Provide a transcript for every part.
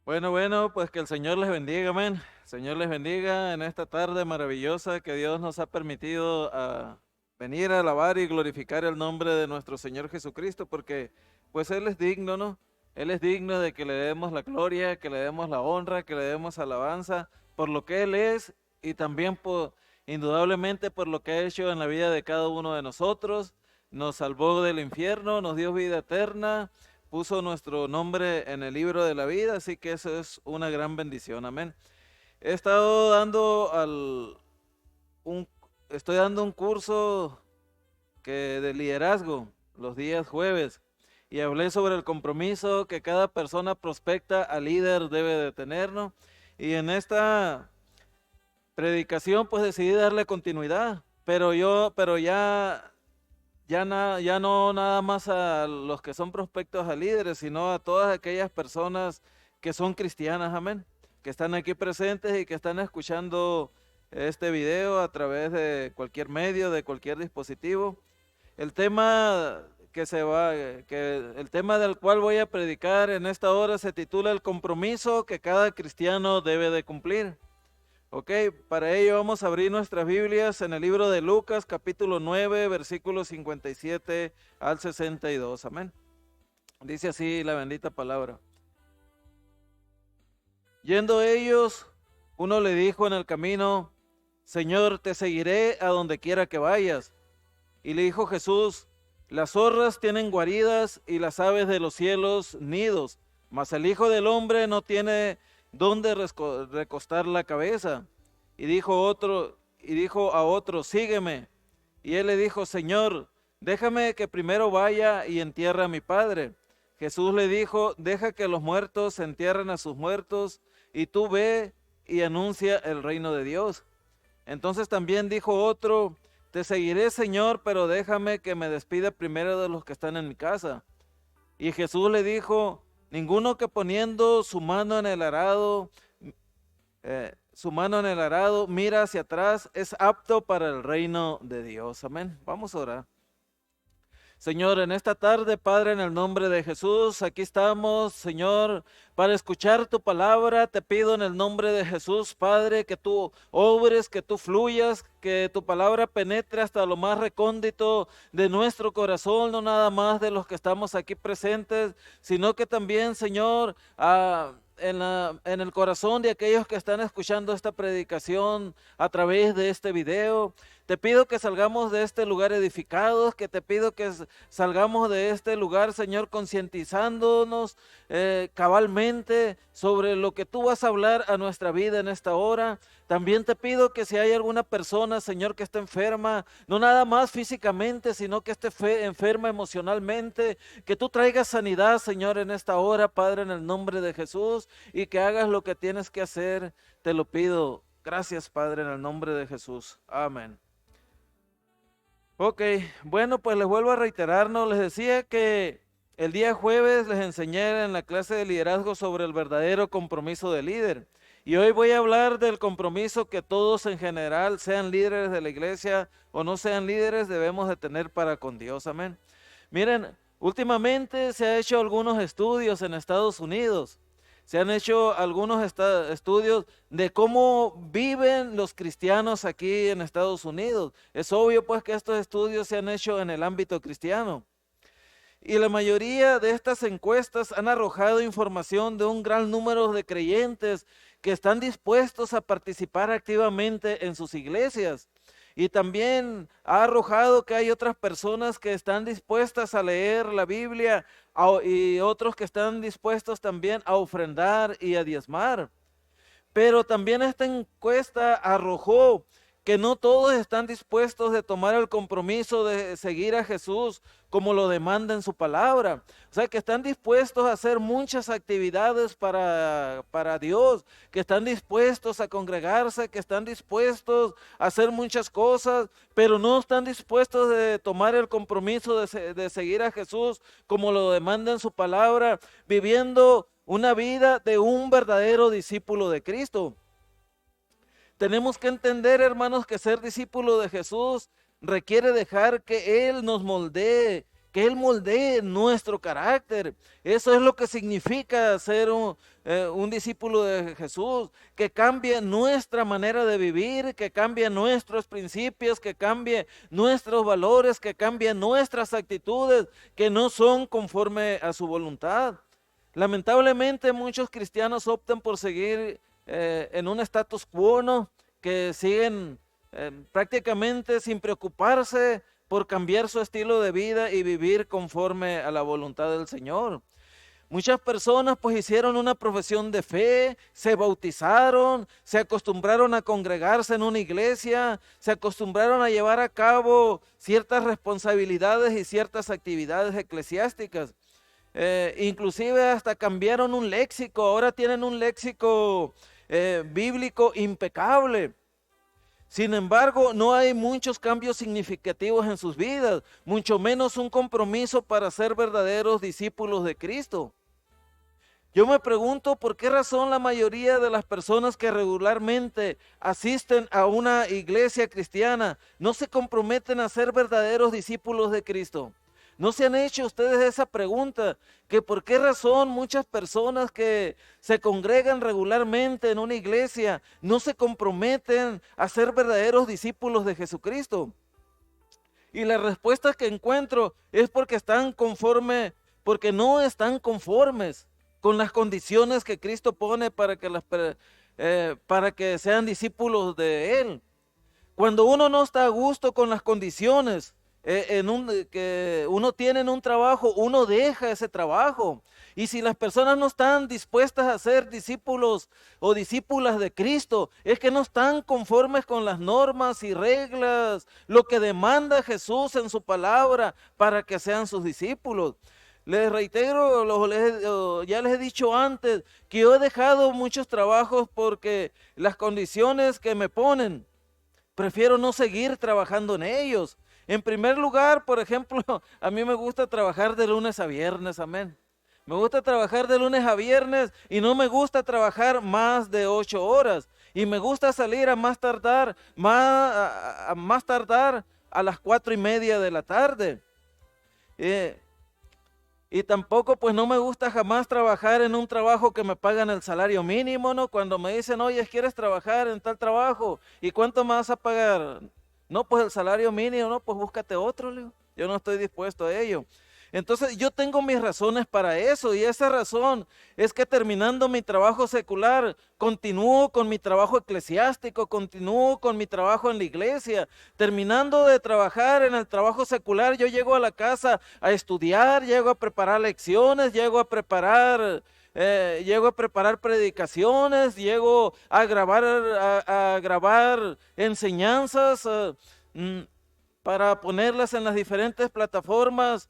Bueno, pues que el Señor les bendiga, amén. El Señor les bendiga en esta tarde maravillosa que Dios nos ha permitido venir a alabar y glorificar el nombre de nuestro Señor Jesucristo, porque pues Él es digno, ¿no? Él es digno de que le demos la gloria, que le demos la honra, que le demos alabanza por lo que Él es y también indudablemente por lo que ha hecho en la vida de cada uno de nosotros. Nos salvó del infierno, nos dio vida eterna, puso nuestro nombre en el libro de la vida, así que eso es una gran bendición, amén. He estado dando un, estoy dando un curso de liderazgo los días jueves y hablé sobre el compromiso que cada persona prospecta al líder debe de tener, ¿no? Y en esta predicación pues decidí darle continuidad, pero ya no nada más a los que son prospectos a líderes, sino a todas aquellas personas que son cristianas, amén, que están aquí presentes y que están escuchando este video a través de cualquier medio, de cualquier dispositivo. El tema el tema del cual voy a predicar en esta hora se titula El compromiso que cada cristiano debe de cumplir. Ok, para ello vamos a abrir nuestras Biblias en el libro de Lucas, capítulo 9, versículos 57 al 62. Amén. Dice así la bendita palabra. Yendo ellos, uno le dijo en el camino: Señor, te seguiré a donde quiera que vayas. Y le dijo Jesús: Las zorras tienen guaridas y las aves de los cielos nidos, mas el Hijo del Hombre no tiene dónde recostar la cabeza. Y dijo a otro: Sígueme. Y él le dijo: Señor, déjame que primero vaya y entierre a mi padre. Jesús le dijo: Deja que los muertos entierren a sus muertos, y tú ve y anuncia el reino de Dios. Entonces también dijo otro: Te seguiré, Señor, pero déjame que me despida primero de los que están en mi casa. Y Jesús le dijo: Ninguno que poniendo su mano en el arado mira hacia atrás es apto para el reino de Dios. Amén. Vamos a orar. Señor, en esta tarde, Padre, en el nombre de Jesús, aquí estamos, Señor, para escuchar tu palabra. Te pido en el nombre de Jesús, Padre, que tú obres, que tú fluyas, que tu palabra penetre hasta lo más recóndito de nuestro corazón, no nada más de los que estamos aquí presentes, sino que también, Señor, en el corazón de aquellos que están escuchando esta predicación a través de este video. Te pido que salgamos de este lugar edificados, que te pido que salgamos de este lugar, Señor, concientizándonos cabalmente sobre lo que tú vas a hablar a nuestra vida en esta hora. También te pido que si hay alguna persona, Señor, que esté enferma, no nada más físicamente, sino que esté enferma emocionalmente, que tú traigas sanidad, Señor, en esta hora, Padre, en el nombre de Jesús, y que hagas lo que tienes que hacer. Te lo pido. Gracias, Padre, en el nombre de Jesús. Amén. Ok, bueno, pues les vuelvo a reiterar, ¿no? Les decía que el día jueves les enseñé en la clase de liderazgo sobre el verdadero compromiso del líder. Y hoy voy a hablar del compromiso que todos en general, sean líderes de la iglesia o no sean líderes, debemos de tener para con Dios. Amén. Miren, últimamente se han hecho algunos estudios en Estados Unidos. Se han hecho algunos estudios de cómo viven los cristianos aquí en Estados Unidos. Es obvio pues que estos estudios se han hecho en el ámbito cristiano. Y la mayoría de estas encuestas han arrojado información de un gran número de creyentes que están dispuestos a participar activamente en sus iglesias. Y también ha arrojado que hay otras personas que están dispuestas a leer la Biblia y otros que están dispuestos también a ofrendar y a diezmar. Pero también esta encuesta arrojó que no todos están dispuestos de tomar el compromiso de seguir a Jesús como lo demanda en su palabra. O sea, que están dispuestos a hacer muchas actividades para Dios, que están dispuestos a congregarse, que están dispuestos a hacer muchas cosas, pero no están dispuestos de tomar el compromiso de seguir a Jesús como lo demanda en su palabra, viviendo una vida de un verdadero discípulo de Cristo. Tenemos que entender, hermanos, que ser discípulo de Jesús requiere dejar que Él nos moldee, que Él moldee nuestro carácter. Eso es lo que significa ser un discípulo de Jesús, que cambie nuestra manera de vivir, que cambie nuestros principios, que cambie nuestros valores, que cambie nuestras actitudes, que no son conforme a su voluntad. Lamentablemente muchos cristianos optan por seguir en un status quo, ¿no? Que siguen prácticamente sin preocuparse por cambiar su estilo de vida y vivir conforme a la voluntad del Señor. Muchas personas pues hicieron una profesión de fe, se bautizaron, se acostumbraron a congregarse en una iglesia, se acostumbraron a llevar a cabo ciertas responsabilidades y ciertas actividades eclesiásticas. Inclusive hasta cambiaron un léxico, ahora tienen un léxico bíblico impecable. Sin embargo, no hay muchos cambios significativos en sus vidas, mucho menos un compromiso para ser verdaderos discípulos de Cristo. Yo me pregunto por qué razón la mayoría de las personas que regularmente asisten a una iglesia cristiana no se comprometen a ser verdaderos discípulos de Cristo. ¿No se han hecho ustedes esa pregunta? Que por qué razón muchas personas que se congregan regularmente en una iglesia no se comprometen a ser verdaderos discípulos de Jesucristo. Y la respuesta que encuentro es porque porque no están conformes con las condiciones que Cristo pone para que sean discípulos de Él. Cuando uno no está a gusto con las condiciones que uno tiene en un trabajo, uno deja ese trabajo. Y si las personas no están dispuestas a ser discípulos o discípulas de Cristo, es que no están conformes con las normas y reglas, lo que demanda Jesús en su palabra para que sean sus discípulos. Les reitero, ya les he dicho antes, que yo he dejado muchos trabajos porque las condiciones que me ponen, prefiero no seguir trabajando en ellos. En primer lugar, por ejemplo, a mí me gusta trabajar de lunes a viernes, amén. Me gusta trabajar de lunes a viernes y no me gusta trabajar más de 8 horas. Y me gusta salir a más tardar a las 4:30 de la tarde. Y tampoco pues no me gusta jamás trabajar en un trabajo que me pagan el salario mínimo, ¿no? Cuando me dicen, oye, ¿quieres trabajar en tal trabajo? ¿Y cuánto me vas a pagar? No, pues el salario mínimo, no, pues búscate otro, le digo. Yo no estoy dispuesto a ello. Entonces yo tengo mis razones para eso y esa razón es que terminando mi trabajo secular, continúo con mi trabajo eclesiástico, continúo con mi trabajo en la iglesia. Terminando de trabajar en el trabajo secular, yo llego a la casa a estudiar, llego a preparar lecciones, llego a preparar predicaciones, llego a grabar enseñanzas, para ponerlas en las diferentes plataformas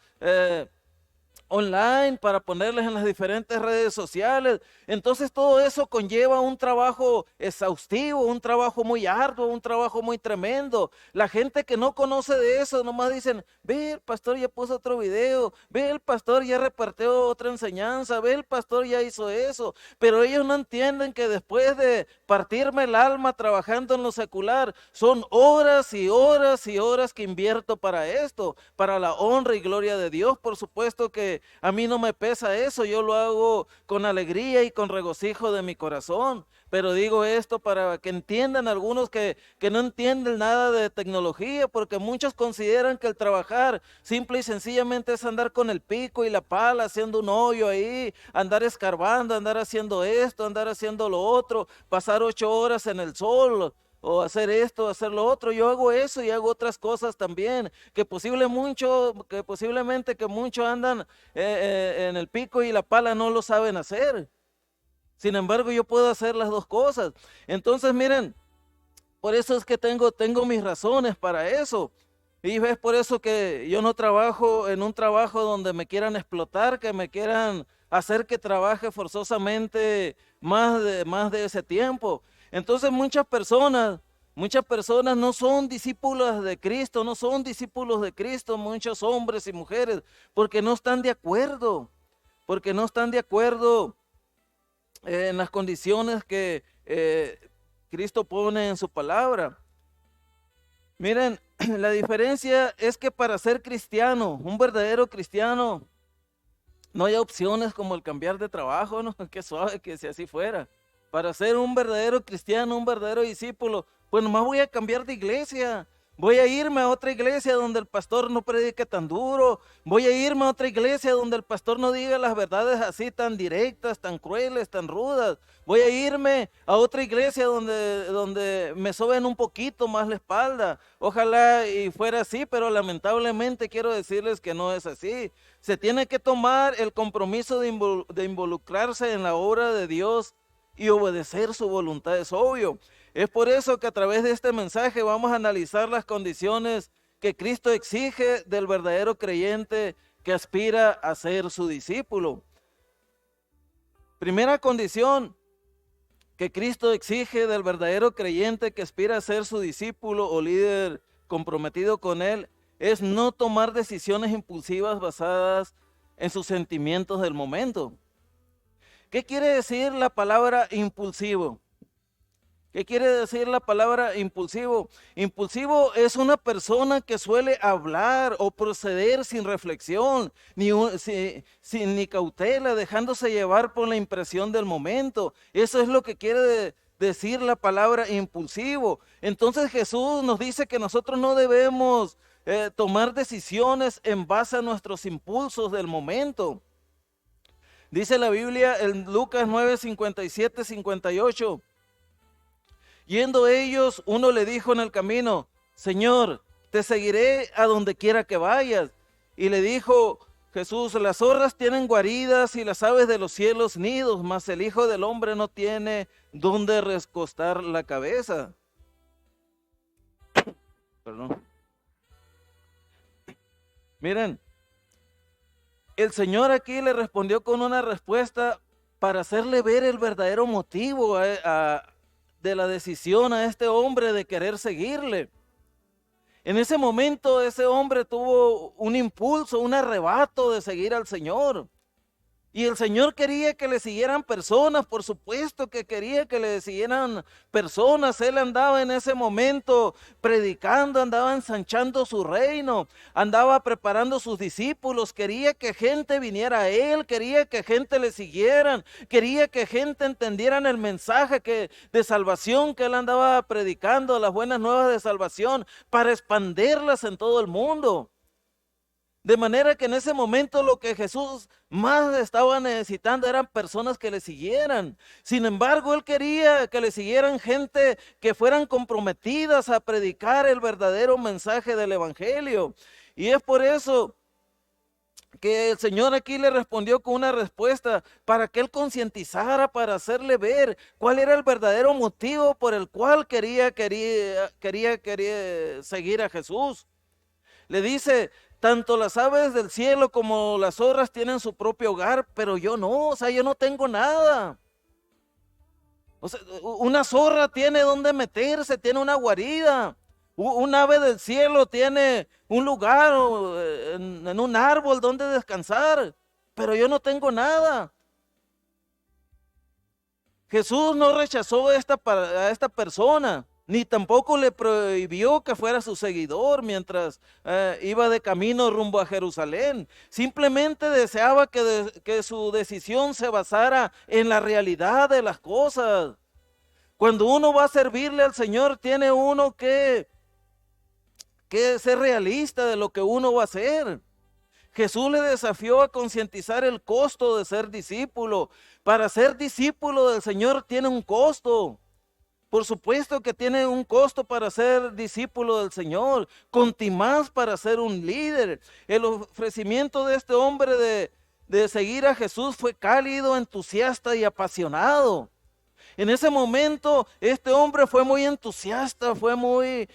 online, para ponerlas en las diferentes redes sociales. Entonces todo eso conlleva un trabajo exhaustivo, un trabajo muy arduo, un trabajo muy tremendo. La gente que no conoce de eso nomás dicen, ve, el pastor ya puso otro video, ve, el pastor ya repartió otra enseñanza, ve, el pastor ya hizo eso. Pero ellos no entienden que después de partirme el alma trabajando en lo secular, son horas y horas y horas que invierto para esto, para la honra y gloria de Dios. Por supuesto que a mí no me pesa eso, yo lo hago con alegría y con regocijo de mi corazón. Pero digo esto para que entiendan algunos que no entienden nada de tecnología, porque muchos consideran que el trabajar simple y sencillamente es andar con el pico y la pala haciendo un hoyo ahí, andar escarbando, andar haciendo esto, andar haciendo lo otro, pasar 8 horas en el sol, o hacer esto, hacer lo otro. Yo hago eso y hago otras cosas también, que posiblemente muchos andan en el pico y la pala no lo saben hacer. Sin embargo, yo puedo hacer las dos cosas. Entonces, miren, por eso es que tengo mis razones para eso. Y es por eso que yo no trabajo en un trabajo donde me quieran explotar, que me quieran hacer que trabaje forzosamente más de ese tiempo. Entonces muchas personas no son discípulos de Cristo, no son discípulos de Cristo, muchos hombres y mujeres, porque no están de acuerdo, en las condiciones que Cristo pone en su palabra. Miren, la diferencia es que para ser cristiano, un verdadero cristiano, no hay opciones como el cambiar de trabajo, ¿no? Qué suave que si así fuera. Para ser un verdadero cristiano, un verdadero discípulo, pues nomás voy a cambiar de iglesia. Voy a irme a otra iglesia donde el pastor no predique tan duro. Voy a irme a otra iglesia donde el pastor no diga las verdades así tan directas, tan crueles, tan rudas. Voy a irme a otra iglesia donde me soben un poquito más la espalda. Ojalá y fuera así, pero lamentablemente quiero decirles que no es así. Se tiene que tomar el compromiso de involucrarse en la obra de Dios y obedecer su voluntad, es obvio. Es por eso que a través de este mensaje vamos a analizar las condiciones que Cristo exige del verdadero creyente que aspira a ser su discípulo. Primera condición que Cristo exige del verdadero creyente que aspira a ser su discípulo o líder comprometido con él es no tomar decisiones impulsivas basadas en sus sentimientos del momento. ¿Qué quiere decir la palabra impulsivo? ¿Qué quiere decir la palabra impulsivo? Impulsivo es una persona que suele hablar o proceder sin reflexión, ni cautela, dejándose llevar por la impresión del momento. Eso es lo que quiere decir la palabra impulsivo. Entonces Jesús nos dice que nosotros no debemos tomar decisiones en base a nuestros impulsos del momento. Dice la Biblia en Lucas 9, 57, 58. Yendo ellos, uno le dijo en el camino: Señor, te seguiré a donde quiera que vayas. Y le dijo Jesús: las zorras tienen guaridas y las aves de los cielos nidos, mas el Hijo del Hombre no tiene donde recostar la cabeza. Perdón. Miren, el Señor aquí le respondió con una respuesta para hacerle ver el verdadero motivo de la decisión a este hombre de querer seguirle. En ese momento ese hombre tuvo un impulso, un arrebato de seguir al Señor. Y el Señor quería que le siguieran personas, por supuesto que quería que le siguieran personas. Él andaba en ese momento predicando, andaba ensanchando su reino, andaba preparando sus discípulos, quería que gente viniera a él, quería que gente le siguieran, quería que gente entendieran el mensaje de salvación que él andaba predicando, las buenas nuevas de salvación, para expandirlas en todo el mundo. De manera que en ese momento lo que Jesús más estaba necesitando eran personas que le siguieran. Sin embargo, él quería que le siguieran gente que fueran comprometidas a predicar el verdadero mensaje del Evangelio. Y es por eso que el Señor aquí le respondió con una respuesta para que él concientizara, para hacerle ver cuál era el verdadero motivo por el cual quería seguir a Jesús. Le dice: tanto las aves del cielo como las zorras tienen su propio hogar, pero yo no, o sea, yo no tengo nada. O sea, una zorra tiene donde meterse, tiene una guarida. Un ave del cielo tiene un lugar en un árbol donde descansar, pero yo no tengo nada. Jesús no rechazó a esta persona, ni tampoco le prohibió que fuera su seguidor mientras iba de camino rumbo a Jerusalén. Simplemente deseaba que su decisión se basara en la realidad de las cosas. Cuando uno va a servirle al Señor, tiene uno que ser realista de lo que uno va a hacer. Jesús le desafió a concientizar el costo de ser discípulo. Para ser discípulo del Señor tiene un costo. Por supuesto que tiene un costo para ser discípulo del Señor, contimás para ser un líder. El ofrecimiento de este hombre de seguir a Jesús fue cálido, entusiasta y apasionado. En ese momento este hombre fue muy entusiasta, fue muy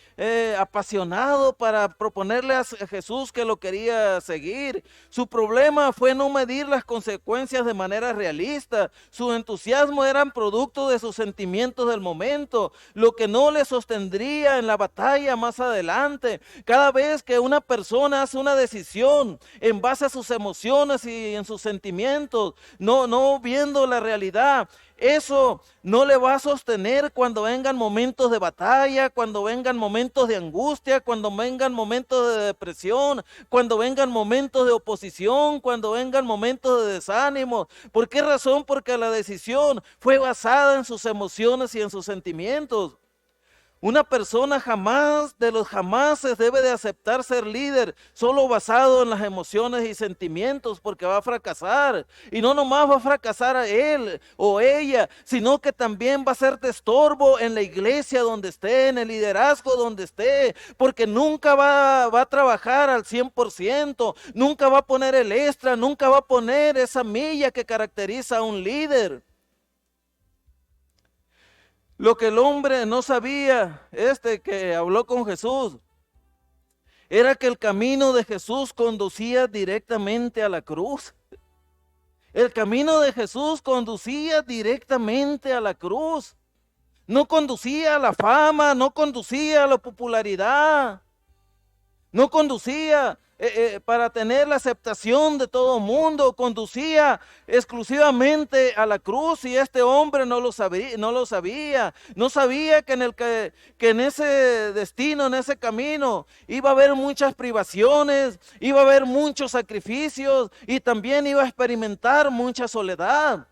apasionado para proponerle a Jesús que lo quería seguir. Su problema fue no medir las consecuencias de manera realista. Su entusiasmo era producto de sus sentimientos del momento, lo que no le sostendría en la batalla más adelante. Cada vez que una persona hace una decisión en base a sus emociones y en sus sentimientos, no viendo la realidad, eso no le va a sostener cuando vengan momentos de batalla, cuando vengan momentos de angustia, cuando vengan momentos de depresión, cuando vengan momentos de oposición, cuando vengan momentos de desánimo. ¿Por qué razón? Porque la decisión fue basada en sus emociones y en sus sentimientos. Una persona jamás de los jamases debe de aceptar ser líder solo basado en las emociones y sentimientos, porque va a fracasar. Y no nomás va a fracasar a él o ella, sino que también va a ser de estorbo en la iglesia donde esté, en el liderazgo donde esté, porque nunca va a trabajar al 100%, nunca va a poner el extra, nunca va a poner esa milla que caracteriza a un líder. Lo que el hombre no sabía, que habló con Jesús, era que el camino de Jesús conducía directamente a la cruz. El camino de Jesús conducía directamente a la cruz. No conducía a la fama, no conducía a la popularidad, no conducía para tener la aceptación de todo el mundo, conducía exclusivamente a la cruz, y este hombre no lo sabía, no sabía que en ese destino, en ese camino, iba a haber muchas privaciones, iba a haber muchos sacrificios y también iba a experimentar mucha soledad.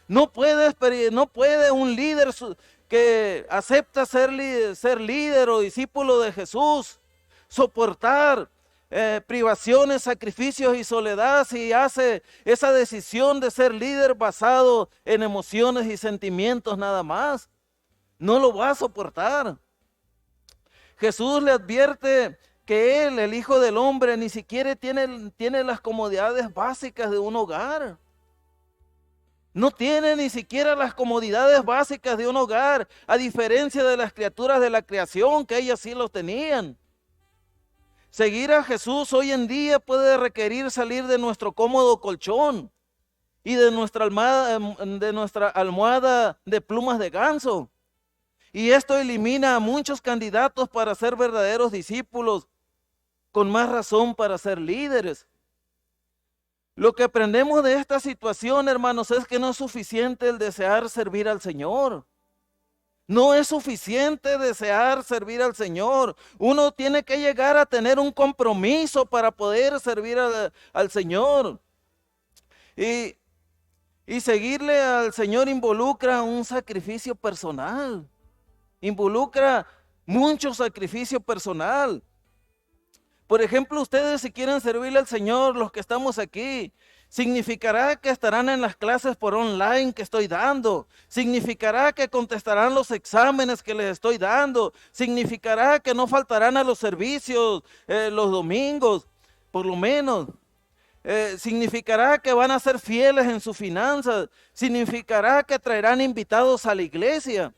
No puede un líder que acepta ser líder o discípulo de Jesús soportar privaciones, sacrificios y soledad si hace esa decisión de ser líder basado en emociones y sentimientos nada más. No lo va a soportar. Jesús le advierte que él, el Hijo del Hombre, ni siquiera tiene las comodidades básicas de un hogar. No tiene ni siquiera las comodidades básicas de un hogar, a diferencia de las criaturas de la creación, que ellas sí los tenían. Seguir a Jesús hoy en día puede requerir salir de nuestro cómodo colchón y de nuestra almohada de plumas de ganso. Y esto elimina a muchos candidatos para ser verdaderos discípulos, con más razón para ser líderes. Lo que aprendemos de esta situación, hermanos, es que no es suficiente el desear servir al Señor. No es suficiente desear servir al Señor. Uno tiene que llegar a tener un compromiso para poder servir al Señor. Y seguirle al Señor involucra un sacrificio personal. Involucra mucho sacrificio personal. Por ejemplo, ustedes si quieren servirle al Señor, los que estamos aquí, significará que estarán en las clases por online que estoy dando. Significará que contestarán los exámenes que les estoy dando. Significará que no faltarán a los servicios los domingos, por lo menos. Significará que van a ser fieles en sus finanzas. Significará que traerán invitados a la iglesia,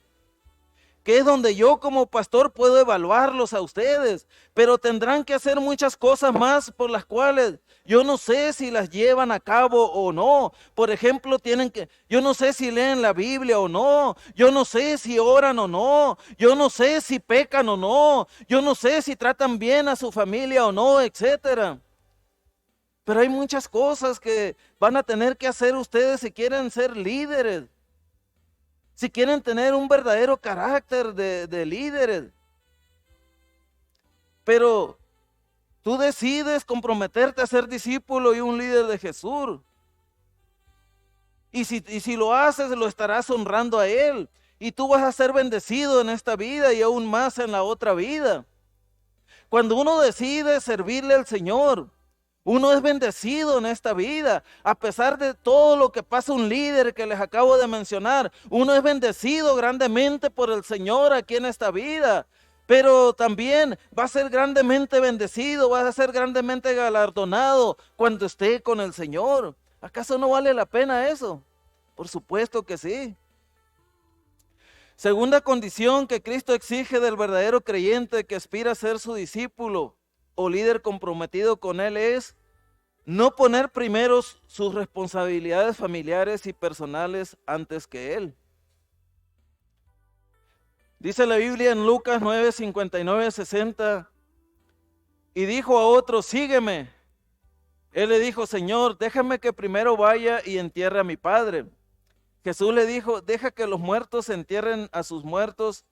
que es donde yo como pastor puedo evaluarlos a ustedes, pero tendrán que hacer muchas cosas más por las cuales yo no sé si las llevan a cabo o no. Por ejemplo, yo no sé si leen la Biblia o no, yo no sé si oran o no, yo no sé si pecan o no, yo no sé si tratan bien a su familia o no, etcétera. Pero hay muchas cosas que van a tener que hacer ustedes si quieren ser líderes. Si quieren tener un verdadero carácter de líderes. Pero tú decides comprometerte a ser discípulo y un líder de Jesús. Y si lo haces, lo estarás honrando a Él. Y tú vas a ser bendecido en esta vida y aún más en la otra vida. Cuando uno decide servirle al Señor, uno es bendecido en esta vida. A pesar de todo lo que pasa un líder que les acabo de mencionar, uno es bendecido grandemente por el Señor aquí en esta vida. Pero también va a ser grandemente bendecido, va a ser grandemente galardonado cuando esté con el Señor. ¿Acaso no vale la pena eso? Por supuesto que sí. Segunda condición que Cristo exige del verdadero creyente que aspira a ser su discípulo o líder comprometido con Él es no poner primero sus responsabilidades familiares y personales antes que Él. Dice la Biblia en Lucas 9, 59, 60, y dijo a otro, sígueme. Él le dijo, Señor, déjame que primero vaya y entierre a mi padre. Jesús le dijo, deja que los muertos entierren a sus muertos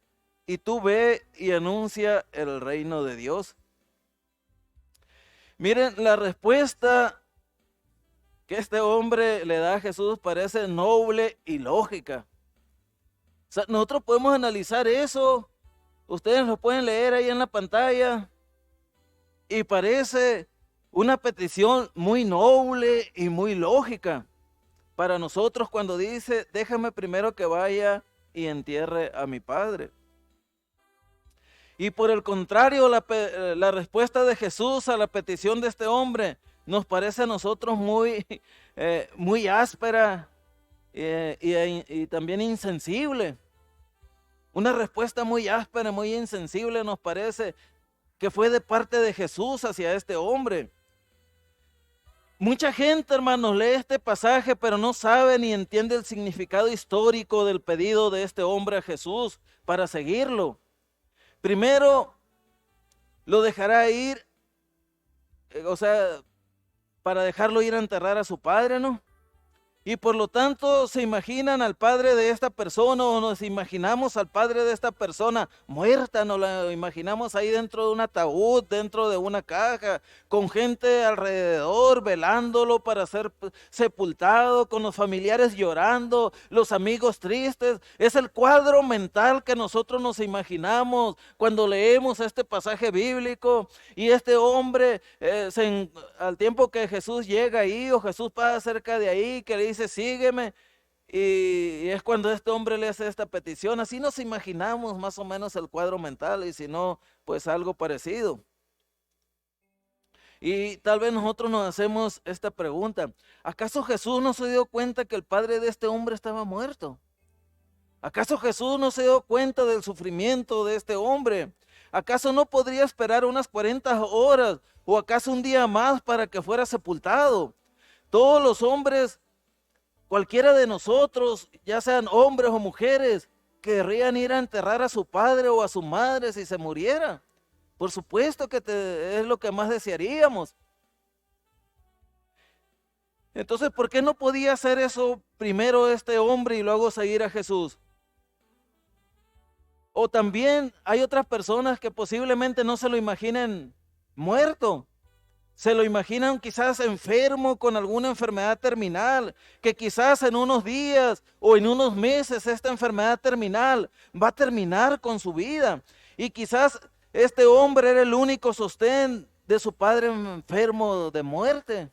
y tú ve y anuncia el reino de Dios. Miren, la respuesta que este hombre le da a Jesús parece noble y lógica. O sea, nosotros podemos analizar eso, ustedes lo pueden leer ahí en la pantalla, y parece una petición muy noble y muy lógica para nosotros cuando dice, déjame primero que vaya y entierre a mi padre. Y por el contrario, la respuesta de Jesús a la petición de este hombre nos parece a nosotros muy áspera y también insensible. Una respuesta muy áspera, muy insensible nos parece que fue de parte de Jesús hacia este hombre. Mucha gente, hermanos, lee este pasaje, pero no sabe ni entiende el significado histórico del pedido de este hombre a Jesús para seguirlo. Primero, lo dejará ir, para dejarlo ir a enterrar a su padre, ¿no? Y por lo tanto se imaginan al padre de esta persona o nos imaginamos al padre de esta persona muerta, nos la imaginamos ahí dentro de un ataúd, dentro de una caja, con gente alrededor velándolo para ser sepultado, con los familiares llorando, los amigos tristes. Es el cuadro mental que nosotros nos imaginamos cuando leemos este pasaje bíblico. Y este hombre, al tiempo que Jesús llega ahí o Jesús pasa cerca de ahí, que le dice, sígueme, y es cuando este hombre le hace esta petición. Así nos imaginamos más o menos el cuadro mental, y si no, pues algo parecido. Y tal vez nosotros nos hacemos esta pregunta, ¿acaso Jesús no se dio cuenta que el padre de este hombre estaba muerto? ¿Acaso Jesús no se dio cuenta del sufrimiento de este hombre? ¿Acaso no podría esperar unas 40 horas o acaso un día más para que fuera sepultado? Todos los hombres, cualquiera de nosotros, ya sean hombres o mujeres, querrían ir a enterrar a su padre o a su madre si se muriera. Por supuesto que es lo que más desearíamos. Entonces, ¿por qué no podía hacer eso primero este hombre y luego seguir a Jesús? O también hay otras personas que posiblemente no se lo imaginen muerto. Se lo imaginan quizás enfermo con alguna enfermedad terminal, que quizás en unos días o en unos meses esta enfermedad terminal va a terminar con su vida. Y quizás este hombre era el único sostén de su padre enfermo de muerte.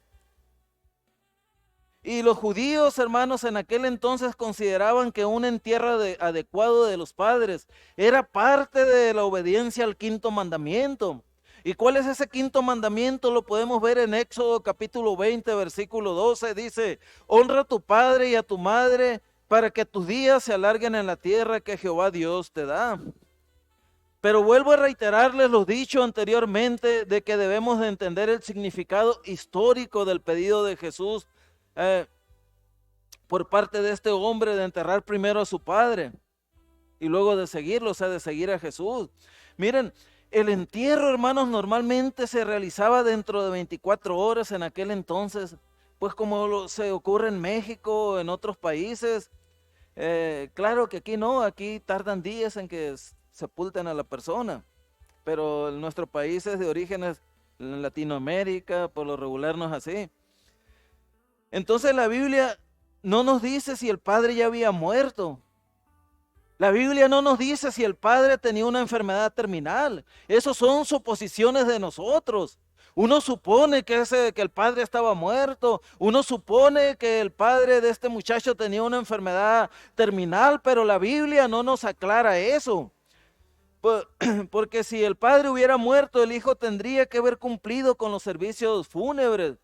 Y los judíos, hermanos, en aquel entonces consideraban que un entierro adecuado de los padres era parte de la obediencia al quinto mandamiento. ¿Y cuál es ese quinto mandamiento? Lo podemos ver en Éxodo capítulo 20, versículo 12. Dice, honra a tu padre y a tu madre para que tus días se alarguen en la tierra que Jehová Dios te da. Pero vuelvo a reiterarles lo dicho anteriormente de que debemos de entender el significado histórico del pedido de Jesús por parte de este hombre de enterrar primero a su padre y luego de seguirlo, o sea, de seguir a Jesús. Miren, el entierro, hermanos, normalmente se realizaba dentro de 24 horas en aquel entonces, pues como se ocurre en México, en otros países. Claro que aquí no, aquí tardan días en que sepulten a la persona, pero en nuestros países de orígenes, en Latinoamérica, por lo regular no es así. Entonces la Biblia no nos dice si el padre ya había muerto. La Biblia no nos dice si el padre tenía una enfermedad terminal. Esas son suposiciones de nosotros. Uno supone que el padre estaba muerto. Uno supone que el padre de este muchacho tenía una enfermedad terminal, pero la Biblia no nos aclara eso. Porque si el padre hubiera muerto, el hijo tendría que haber cumplido con los servicios fúnebres.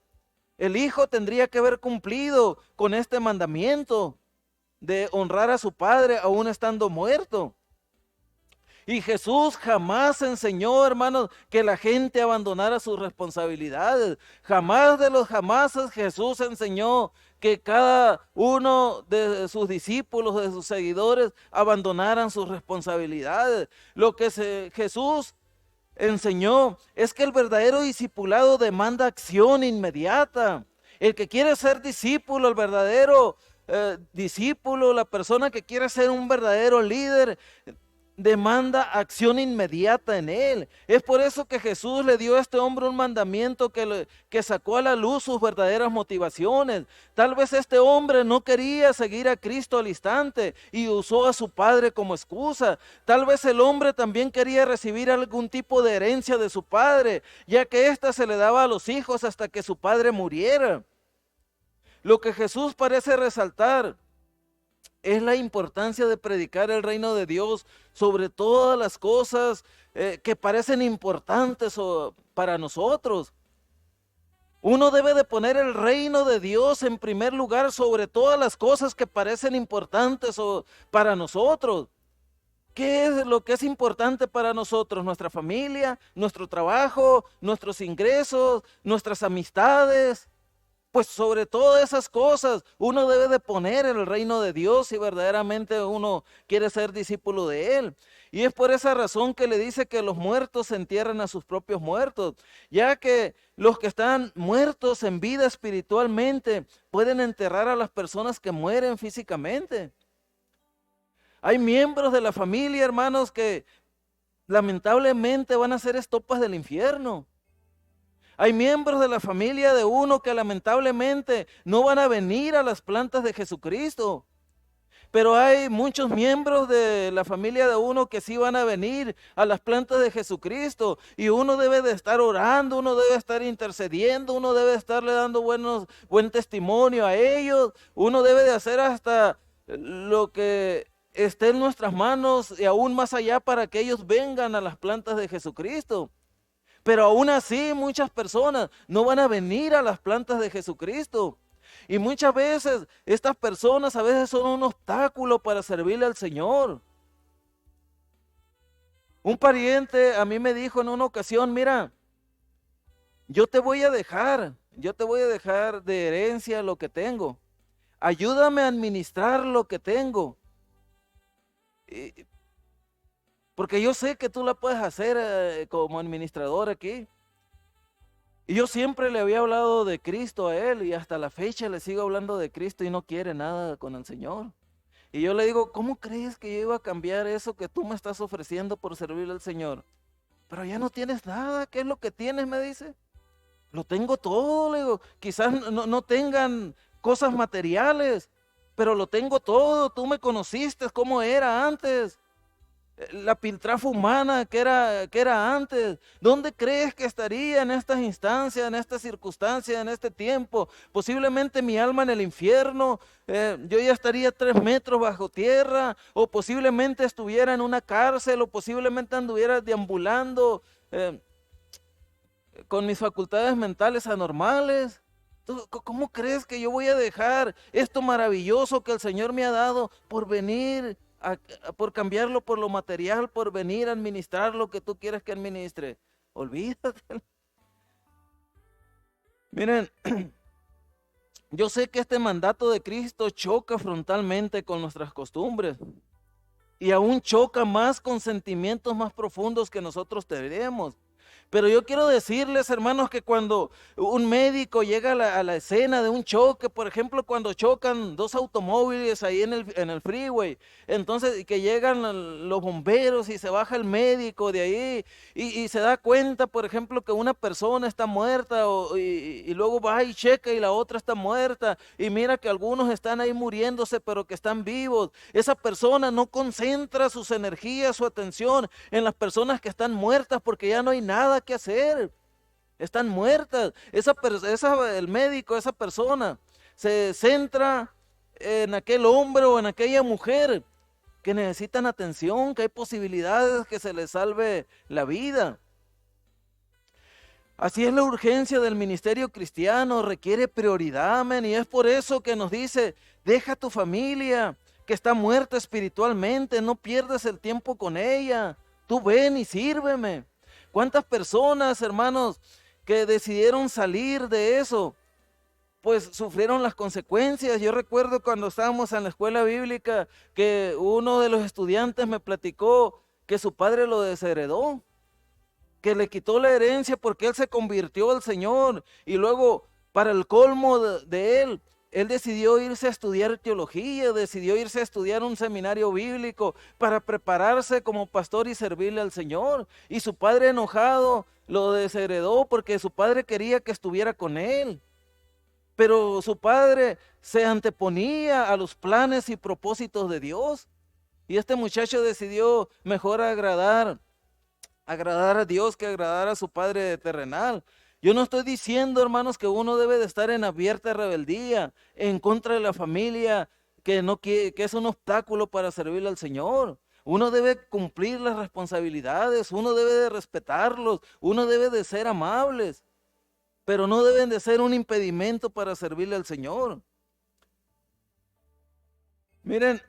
El hijo tendría que haber cumplido con este mandamiento de honrar a su padre aún estando muerto. Y Jesús jamás enseñó, hermanos, que la gente abandonara sus responsabilidades. Jamás de los jamases Jesús enseñó que cada uno de sus discípulos, de sus seguidores, abandonaran sus responsabilidades. Lo que Jesús enseñó es que el verdadero discipulado demanda acción inmediata. El que quiere ser discípulo, el verdadero discípulo, la persona que quiere ser un verdadero líder, demanda acción inmediata en él. Es por eso que Jesús le dio a este hombre un mandamiento que sacó a la luz sus verdaderas motivaciones. Tal vez este hombre no quería seguir a Cristo al instante y usó a su padre como excusa. Tal vez el hombre también quería recibir algún tipo de herencia de su padre, ya que ésta se le daba a los hijos hasta que su padre muriera. Lo que Jesús parece resaltar es la importancia de predicar el reino de Dios sobre todas las cosas que parecen importantes para nosotros. Uno debe de poner el reino de Dios en primer lugar sobre todas las cosas que parecen importantes para nosotros. ¿Qué es lo que es importante para nosotros? Nuestra familia, nuestro trabajo, nuestros ingresos, nuestras amistades. Pues sobre todas esas cosas uno debe de poner el reino de Dios si verdaderamente uno quiere ser discípulo de Él. Y es por esa razón que le dice que los muertos entierran a sus propios muertos, ya que los que están muertos en vida espiritualmente pueden enterrar a las personas que mueren físicamente. Hay miembros de la familia, hermanos, que lamentablemente van a ser estopas del infierno. Hay miembros de la familia de uno que lamentablemente no van a venir a las plantas de Jesucristo. Pero hay muchos miembros de la familia de uno que sí van a venir a las plantas de Jesucristo. Y uno debe de estar orando, uno debe estar intercediendo, uno debe estarle dando buen testimonio a ellos. Uno debe de hacer hasta lo que esté en nuestras manos y aún más allá para que ellos vengan a las plantas de Jesucristo. Pero aún así muchas personas no van a venir a las plantas de Jesucristo. Y muchas veces estas personas a veces son un obstáculo para servirle al Señor. Un pariente a mí me dijo en una ocasión, mira, yo te voy a dejar de herencia lo que tengo. Ayúdame a administrar lo que tengo. Porque yo sé que tú la puedes hacer como administrador aquí. Y yo siempre le había hablado de Cristo a él y hasta la fecha le sigo hablando de Cristo y no quiere nada con el Señor. Y yo le digo, ¿cómo crees que yo iba a cambiar eso que tú me estás ofreciendo por servirle al Señor? Pero ya no tienes nada, ¿qué es lo que tienes? Me dice. Lo tengo todo, le digo. Quizás no tengan cosas materiales, pero lo tengo todo. Tú me conociste cómo era antes. La piltrafa humana que era antes. ¿Dónde crees que estaría en estas instancias, en estas circunstancias, en este tiempo? Posiblemente mi alma en el infierno, yo ya estaría 3 metros bajo tierra, o posiblemente estuviera en una cárcel, o posiblemente anduviera deambulando con mis facultades mentales anormales. ¿Cómo crees que yo voy a dejar esto maravilloso que el Señor me ha dado por venir por cambiarlo por lo material, por venir a administrar lo que tú quieres que administre? Olvídate. Miren, yo sé que este mandato de Cristo choca frontalmente con nuestras costumbres y aún choca más con sentimientos más profundos que nosotros tenemos. Pero yo quiero decirles, hermanos, que cuando un médico llega a la escena de un choque, por ejemplo, cuando chocan 2 automóviles ahí en el freeway, entonces que llegan los bomberos y se baja el médico de ahí y se da cuenta, por ejemplo, que una persona está muerta y luego va y checa y la otra está muerta y mira que algunos están ahí muriéndose pero que están vivos. Esa persona no concentra sus energías, su atención en las personas que están muertas porque ya no hay nada que hacer, están muertas. El médico, esa persona, se centra en aquel hombre o en aquella mujer que necesitan atención, que hay posibilidades que se les salve la vida. Así es la urgencia del ministerio cristiano, requiere prioridad, amén, y es por eso que nos dice, deja tu familia, que está muerta espiritualmente, no pierdas el tiempo con ella, tú ven y sírveme. ¿Cuántas personas, hermanos, que decidieron salir de eso, pues sufrieron las consecuencias? Yo recuerdo cuando estábamos en la escuela bíblica que uno de los estudiantes me platicó que su padre lo desheredó, que le quitó la herencia porque él se convirtió al Señor y luego, para el colmo de él, él decidió irse a estudiar teología, decidió irse a estudiar un seminario bíblico para prepararse como pastor y servirle al Señor. Y su padre enojado lo desheredó porque su padre quería que estuviera con él. Pero su padre se anteponía a los planes y propósitos de Dios. Y este muchacho decidió mejor agradar a Dios que agradar a su padre terrenal. Yo no estoy diciendo, hermanos, que uno debe de estar en abierta rebeldía en contra de la familia, que es un obstáculo para servirle al Señor. Uno debe cumplir las responsabilidades, uno debe de respetarlos, uno debe de ser amables, pero no deben de ser un impedimento para servirle al Señor. Miren,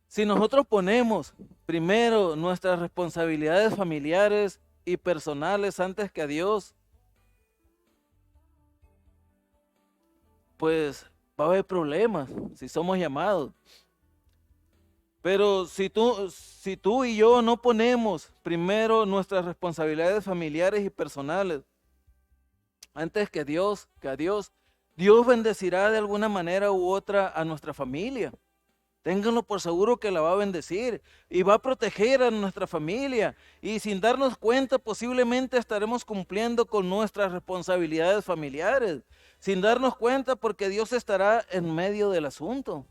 si nosotros ponemos primero nuestras responsabilidades familiares y personales antes que a Dios, pues va a haber problemas si somos llamados. Pero si tú y yo no ponemos primero nuestras responsabilidades familiares y personales antes que a Dios, Dios bendecirá de alguna manera u otra a nuestra familia. Ténganlo por seguro que la va a bendecir y va a proteger a nuestra familia. Y sin darnos cuenta, posiblemente estaremos cumpliendo con nuestras responsabilidades familiares. Sin darnos cuenta, porque Dios estará en medio del asunto.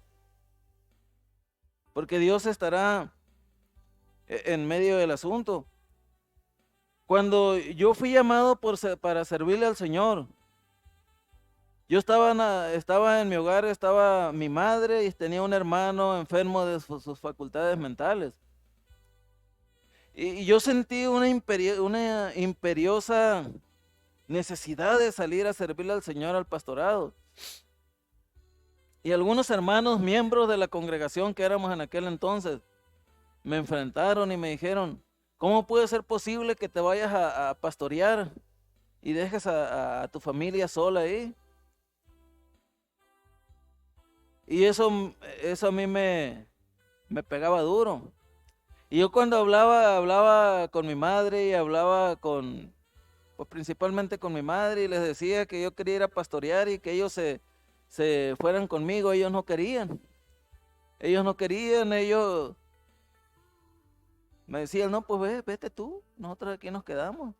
Porque Dios estará en medio del asunto. Cuando yo fui llamado para servirle al Señor, yo estaba en mi hogar, estaba mi madre y tenía un hermano enfermo de sus facultades mentales. Y yo sentí una imperiosa necesidad de salir a servirle al Señor al pastorado. Y algunos hermanos, miembros de la congregación que éramos en aquel entonces, me enfrentaron y me dijeron, ¿cómo puede ser posible que te vayas a pastorear y dejes a tu familia sola ahí? Y eso a mí me pegaba duro. Y yo cuando hablaba con mi madre y hablaba pues principalmente con mi madre y les decía que yo quería ir a pastorear y que ellos se fueran conmigo, ellos no querían. Ellos me decían, no, pues vete tú, nosotros aquí nos quedamos.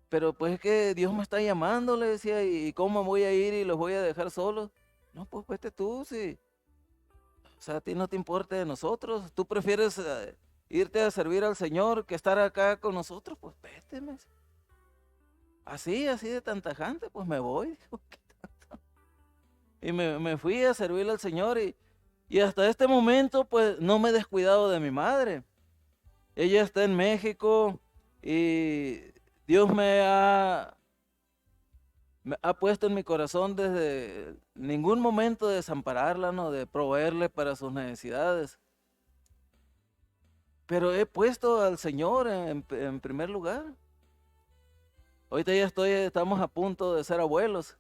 Pero pues es que Dios me está llamando, le decía, ¿y cómo voy a ir y los voy a dejar solos? No, pues vete tú, sí. O sea, a ti no te importa de nosotros. Tú prefieres irte a servir al Señor que estar acá con nosotros. Pues vete. Así de tan tajante, pues me voy. Y me fui a servirle al Señor y hasta este momento, pues no me he descuidado de mi madre. Ella está en México y Dios me ha puesto en mi corazón desde ningún momento de desampararla, ¿no? De proveerle para sus necesidades. Pero he puesto al Señor en primer lugar. Ahorita estamos a punto de ser abuelos.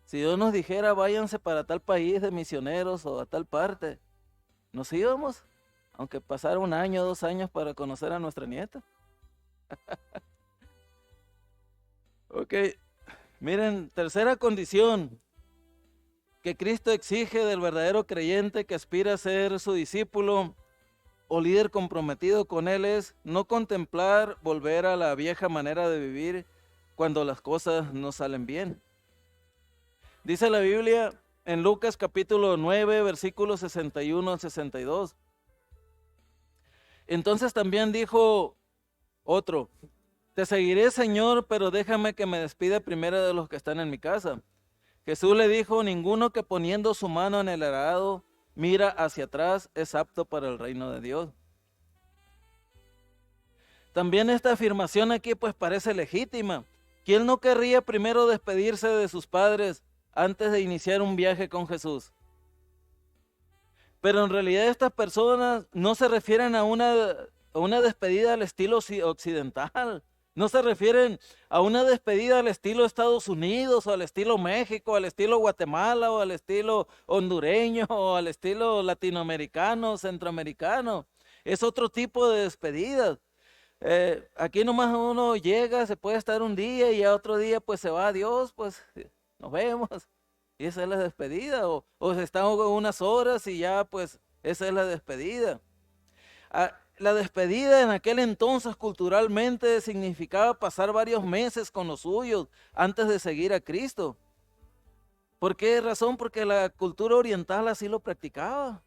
Si Dios nos dijera, váyanse para tal país de misioneros o a tal parte, nos íbamos, aunque pasara 1 año, 2 años para conocer a nuestra nieta. Ok. Miren, tercera condición que Cristo exige del verdadero creyente que aspira a ser su discípulo o líder comprometido con Él es no contemplar volver a la vieja manera de vivir cuando las cosas no salen bien. Dice la Biblia en Lucas capítulo 9, versículos 61 al 62. Entonces también dijo otro, te seguiré, Señor, pero déjame que me despida primero de los que están en mi casa. Jesús le dijo, ninguno que poniendo su mano en el arado mira hacia atrás es apto para el reino de Dios. También esta afirmación aquí pues parece legítima. ¿Quién no querría primero despedirse de sus padres antes de iniciar un viaje con Jesús? Pero en realidad estas personas no se refieren a una despedida al estilo occidental. No se refieren a una despedida al estilo Estados Unidos, o al estilo México, al estilo Guatemala, o al estilo hondureño, o al estilo latinoamericano, centroamericano. Es otro tipo de despedidas. Aquí nomás uno llega, se puede estar un día y ya otro día pues se va, adiós, pues nos vemos. Y esa es la despedida. O se está unas horas y ya pues esa es la despedida. La despedida en aquel entonces culturalmente significaba pasar varios meses con los suyos antes de seguir a Cristo. ¿Por qué razón? Porque la cultura oriental así lo practicaba.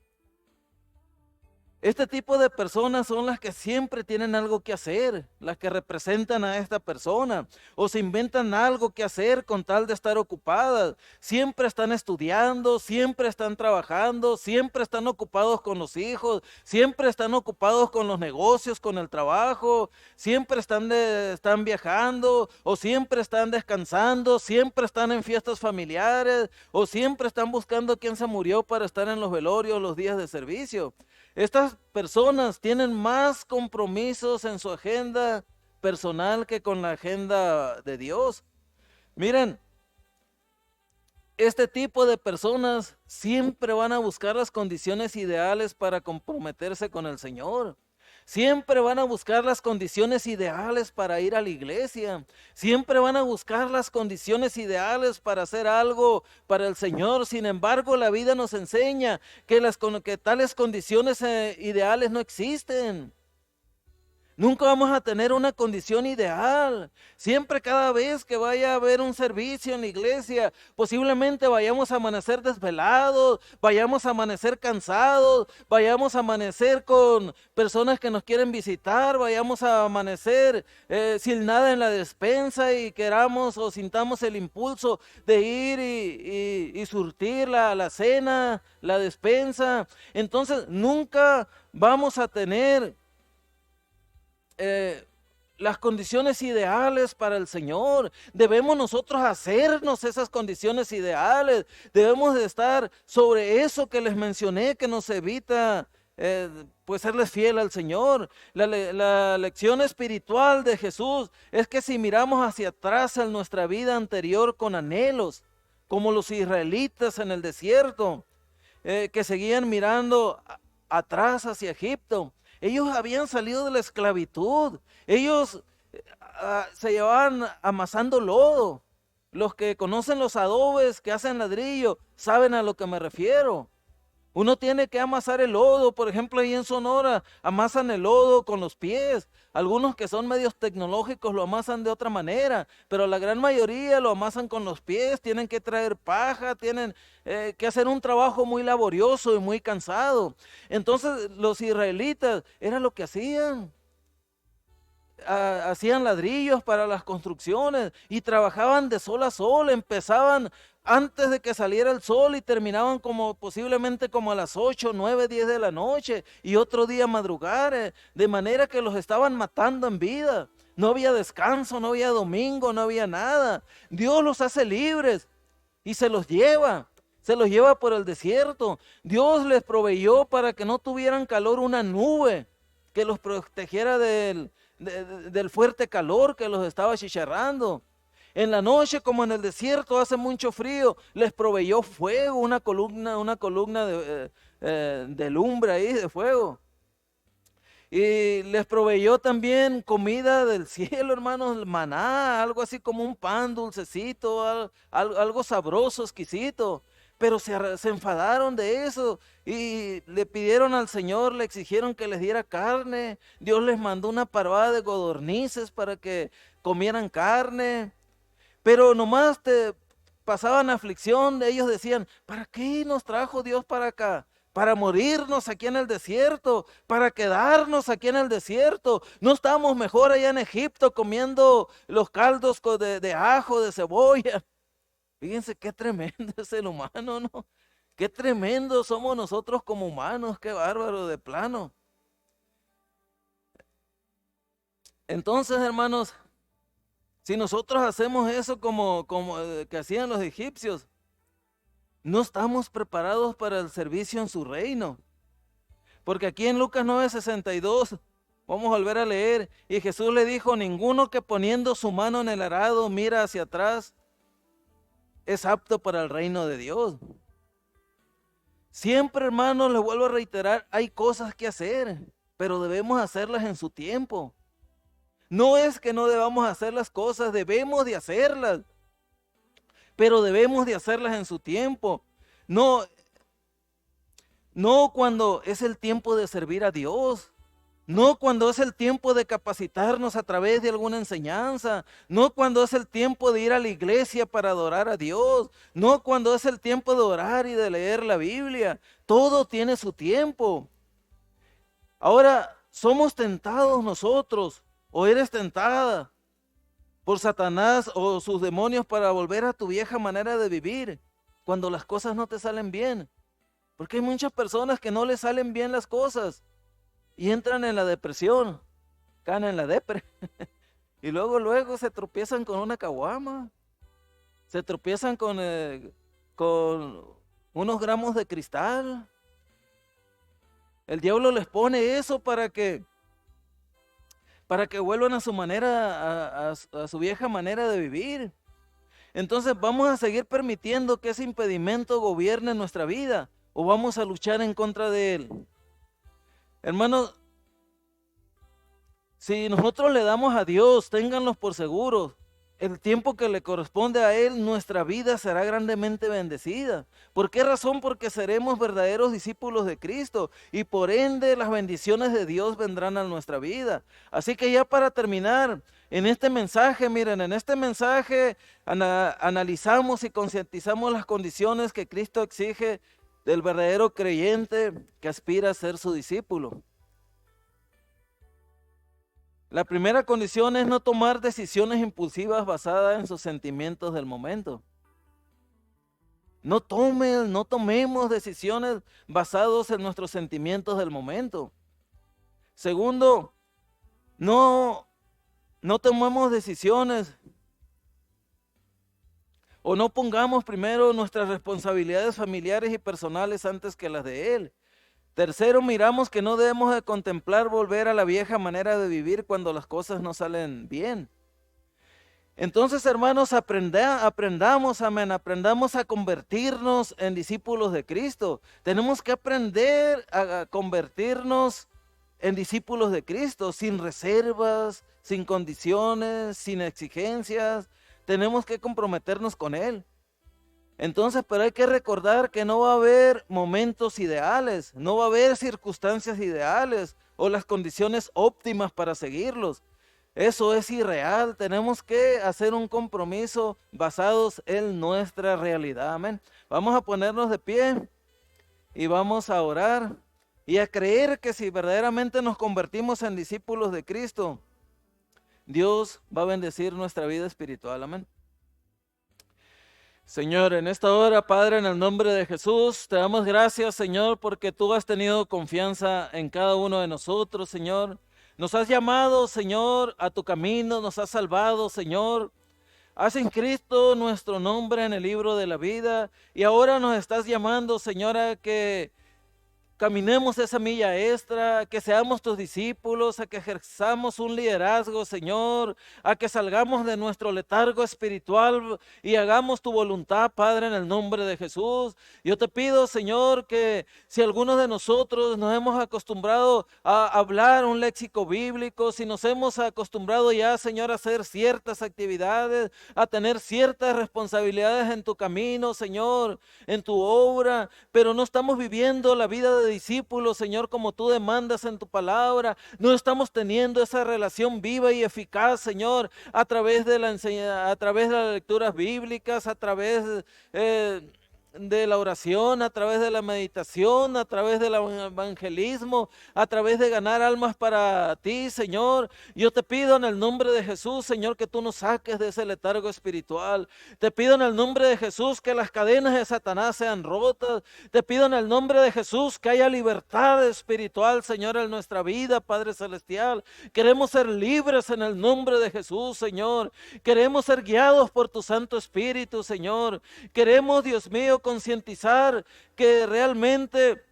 Este tipo de personas son las que siempre tienen algo que hacer, las que representan a esta persona, o se inventan algo que hacer con tal de estar ocupadas. Siempre están estudiando, siempre están trabajando, siempre están ocupados con los hijos, siempre están ocupados con los negocios, con el trabajo, siempre están viajando, o siempre están descansando, siempre están en fiestas familiares, o siempre están buscando quién se murió para estar en los velorios, los días de servicio. Estas personas tienen más compromisos en su agenda personal que con la agenda de Dios. Miren, este tipo de personas siempre van a buscar las condiciones ideales para comprometerse con el Señor. Siempre van a buscar las condiciones ideales para ir a la iglesia. Siempre van a buscar las condiciones ideales para hacer algo para el Señor. Sin embargo, la vida nos enseña que tales condiciones ideales no existen. Nunca vamos a tener una condición ideal. Siempre cada vez que vaya a haber un servicio en la iglesia, posiblemente vayamos a amanecer desvelados, vayamos a amanecer cansados, vayamos a amanecer con personas que nos quieren visitar, vayamos a amanecer sin nada en la despensa y queramos o sintamos el impulso de ir y surtir la cena, la despensa. Entonces nunca vamos a tener las condiciones ideales para el Señor. Debemos nosotros hacernos esas condiciones ideales. Debemos de estar sobre eso que les mencioné, que nos evita pues serles fiel al Señor. La lección espiritual de Jesús es que si miramos hacia atrás en nuestra vida anterior con anhelos, como los israelitas en el desierto, que seguían mirando atrás hacia Egipto, ellos habían salido de la esclavitud. Ellos se llevaban amasando lodo. Los que conocen los adobes que hacen ladrillo saben a lo que me refiero. Uno tiene que amasar el lodo. Por ejemplo, ahí en Sonora amasan el lodo con los pies. Algunos que son medios tecnológicos lo amasan de otra manera, pero la gran mayoría lo amasan con los pies. Tienen que traer paja, tienen que hacer un trabajo muy laborioso y muy cansado. Entonces los israelitas era lo que hacían. Hacían ladrillos para las construcciones y trabajaban de sol a sol. Empezaban antes de que saliera el sol y terminaban posiblemente como a las 8, 9, 10 de la noche y otro día madrugar, de manera que los estaban matando en vida. No había descanso, no había domingo, no había nada. Dios los hace libres y se los lleva por el desierto. Dios les proveyó para que no tuvieran calor una nube que los protegiera del fuerte calor que los estaba chicharrando. En la noche, como en el desierto hace mucho frío, les proveyó fuego, una columna de lumbre ahí, de fuego. Y les proveyó también comida del cielo, hermanos, maná, algo así como un pan dulcecito, algo sabroso, exquisito. Pero se enfadaron de eso y le pidieron al Señor, le exigieron que les diera carne. Dios les mandó una parvada de codornices para que comieran carne. Pero nomás pasaban aflicción, ellos decían, ¿para qué nos trajo Dios para acá? Para morirnos aquí en el desierto, para quedarnos aquí en el desierto. No estábamos mejor allá en Egipto comiendo los caldos de ajo, de cebolla. Fíjense qué tremendo es el humano, ¿no? Qué tremendo somos nosotros como humanos, qué bárbaro de plano. Entonces, hermanos, si nosotros hacemos eso como que hacían los egipcios, no estamos preparados para el servicio en su reino. Porque aquí en Lucas 9:62, vamos a volver a leer, y Jesús le dijo, ninguno que poniendo su mano en el arado mira hacia atrás, es apto para el reino de Dios. Siempre, hermanos, les vuelvo a reiterar, hay cosas que hacer, pero debemos hacerlas en su tiempo. No es que no debamos hacer las cosas, debemos de hacerlas, pero debemos de hacerlas en su tiempo. No, no cuando es el tiempo de servir a Dios. No cuando es el tiempo de capacitarnos a través de alguna enseñanza. No cuando es el tiempo de ir a la iglesia para adorar a Dios. No cuando es el tiempo de orar y de leer la Biblia. Todo tiene su tiempo. Ahora, somos tentados nosotros, o eres tentada por Satanás o sus demonios para volver a tu vieja manera de vivir cuando las cosas no te salen bien. Porque hay muchas personas que no les salen bien las cosas y entran en la depresión, caen en la depre. Y luego se tropiezan con una caguama, se tropiezan con unos gramos de cristal. El diablo les pone eso para que vuelvan a su manera, a su vieja manera de vivir. Entonces, ¿vamos a seguir permitiendo que ese impedimento gobierne nuestra vida o vamos a luchar en contra de él? Hermanos, si nosotros le damos a Dios, ténganlos por seguros, el tiempo que le corresponde a Él, nuestra vida será grandemente bendecida. ¿Por qué razón? Porque seremos verdaderos discípulos de Cristo y por ende las bendiciones de Dios vendrán a nuestra vida. Así que ya para terminar, en este mensaje, miren, en este mensaje analizamos y concientizamos las condiciones que Cristo exige del verdadero creyente que aspira a ser su discípulo. La primera condición es no tomar decisiones impulsivas basadas en sus sentimientos del momento. No tomemos decisiones basadas en nuestros sentimientos del momento. Segundo, no tomemos decisiones o no pongamos primero nuestras responsabilidades familiares y personales antes que las de Él. Tercero, miramos que no debemos de contemplar volver a la vieja manera de vivir cuando las cosas no salen bien. Entonces, hermanos, aprendamos a convertirnos en discípulos de Cristo. Tenemos que aprender a convertirnos en discípulos de Cristo, sin reservas, sin condiciones, sin exigencias. Tenemos que comprometernos con Él. Entonces, pero hay que recordar que no va a haber momentos ideales, no va a haber circunstancias ideales o las condiciones óptimas para seguirlos. Eso es irreal, tenemos que hacer un compromiso basados en nuestra realidad, amén. Vamos a ponernos de pie y vamos a orar y a creer que si verdaderamente nos convertimos en discípulos de Cristo, Dios va a bendecir nuestra vida espiritual, amén. Señor, en esta hora, Padre, en el nombre de Jesús, te damos gracias, Señor, porque tú has tenido confianza en cada uno de nosotros, Señor. Nos has llamado, Señor, a tu camino, nos has salvado, Señor. Has inscrito nuestro nombre en el libro de la vida y ahora nos estás llamando, Señor, a que caminemos esa milla extra, que seamos tus discípulos, a que ejerzamos un liderazgo, Señor, a que salgamos de nuestro letargo espiritual y hagamos tu voluntad, Padre, en el nombre de Jesús. Yo te pido, Señor, que si algunos de nosotros nos hemos acostumbrado a hablar un léxico bíblico, si nos hemos acostumbrado ya, Señor, a hacer ciertas actividades, a tener ciertas responsabilidades en tu camino, Señor, en tu obra, pero no estamos viviendo la vida de discípulos, Señor, como tú demandas en tu palabra. No estamos teniendo esa relación viva y eficaz, Señor, a través de las lecturas bíblicas, a través de la oración, a través de la meditación, a través del evangelismo, a través de ganar almas para ti, Señor. Yo te pido en el nombre de Jesús, Señor, que tú nos saques de ese letargo espiritual. Te pido en el nombre de Jesús que las cadenas de Satanás sean rotas. Te pido en el nombre de Jesús que haya libertad espiritual, Señor, en nuestra vida, Padre Celestial. Queremos ser libres en el nombre de Jesús, Señor. Queremos ser guiados por tu Santo Espíritu, Señor. Queremos, Dios mío, concientizar que realmente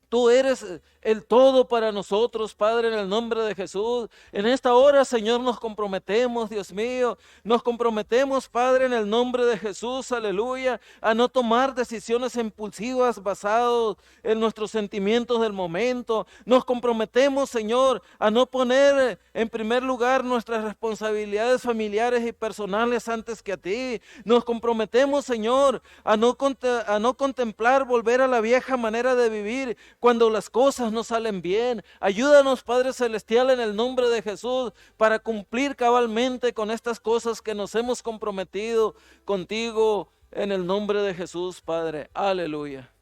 Tú eres el todo para nosotros, Padre, en el nombre de Jesús. En esta hora, Señor, nos comprometemos, Dios mío. Nos comprometemos, Padre, en el nombre de Jesús, aleluya, a no tomar decisiones impulsivas basadas en nuestros sentimientos del momento. Nos comprometemos, Señor, a no poner en primer lugar nuestras responsabilidades familiares y personales antes que a ti. Nos comprometemos, Señor, a no contemplar volver a la vieja manera de vivir cuando las cosas no salen bien. Ayúdanos, Padre Celestial, en el nombre de Jesús, para cumplir cabalmente con estas cosas que nos hemos comprometido contigo, en el nombre de Jesús, Padre. Aleluya.